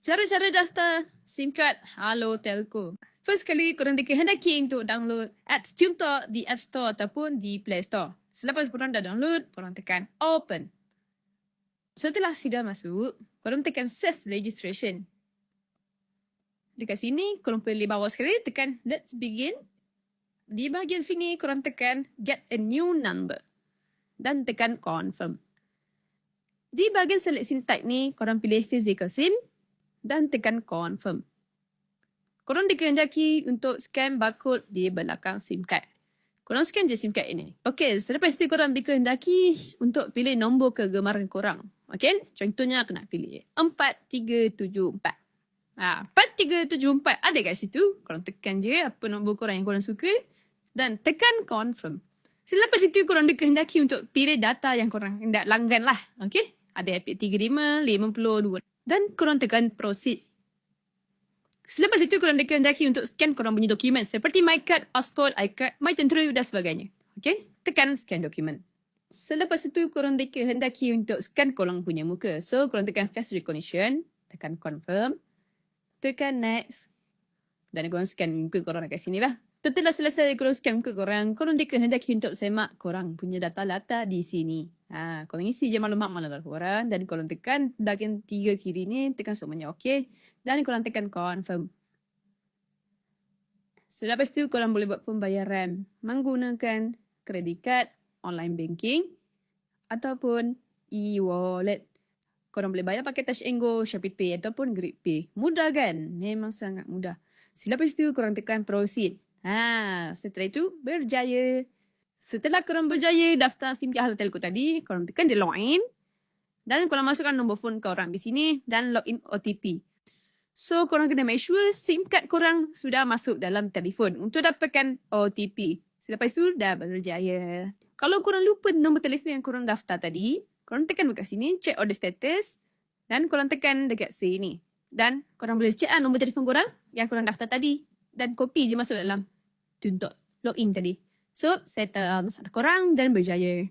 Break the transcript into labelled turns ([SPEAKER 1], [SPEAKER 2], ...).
[SPEAKER 1] Cara-cara daftar SIM card Halo Telco. First kali korang dikehendaki untuk download apps TuneTalk di App Store ataupun di Play Store. Selepas korang dah download, korang tekan Open. Setelah sudah masuk, korang tekan Save Registration. Dekat sini, korang pilih bawah sekali, tekan Let's Begin. Di bahagian sini, korang tekan Get a New Number. Dan tekan Confirm. Di bahagian Select SIM Type ni, korang pilih Physical SIM dan tekan Confirm. Korang dikehendaki untuk scan barcode di belakang SIM card. Korang scan je SIM card ini. Okey, selepas itu korang dikehendaki untuk pilih nombor kegemaran korang. Okey, contohnya aku nak pilih 4374. 4374 ada kat situ. Korang tekan je apa nombor korang yang korang suka dan tekan Confirm. Selepas itu korang dikehendaki untuk pilih data yang korang hendak langgan lah. Okey, ada Epic 35, 52 dan korang tekan Proceed. Selepas itu korang dikehendaki untuk scan korang punya dokumen seperti MyCard, Passport, iCard, MyTentera dan sebagainya. Okey, tekan Scan Dokumen. Selepas itu korang dikehendaki untuk scan korang punya muka. So korang tekan Face Recognition, tekan Confirm, tekan Next dan korang scan muka korang kat sini lah. Setelah selesai korang scan muka korang, korang dikehendaki untuk semak korang punya data-data di sini. Korang isi je maklumat korang dan korang tekan bahagian 3 kiri ni, tekan semuanya okey dan korang tekan Confirm. Selepas tu korang boleh buat pembayaran menggunakan credit card, online banking ataupun e-wallet. Korang boleh bayar pakai Touch and Go, Shopee Pay ataupun GrabPay. Mudah kan? Memang sangat mudah. Selepas tu korang tekan Proceed. Setelah itu berjaya. Setelah korang berjaya daftar SIM card Halo Telco tadi, korang tekan je login dan korang masukkan nombor phone korang di sini dan login OTP. So korang kena make sure SIM card korang sudah masuk dalam telefon untuk dapatkan OTP. Selepas itu dah berjaya. Kalau korang lupa nombor telefon yang korang daftar tadi, korang tekan dekat sini, check order status dan korang tekan dekat sini. Dan korang boleh check nombor telefon korang yang korang daftar tadi dan copy je masuk dalam TuneTalk login tadi. So, settle masalah korang dan berjaya.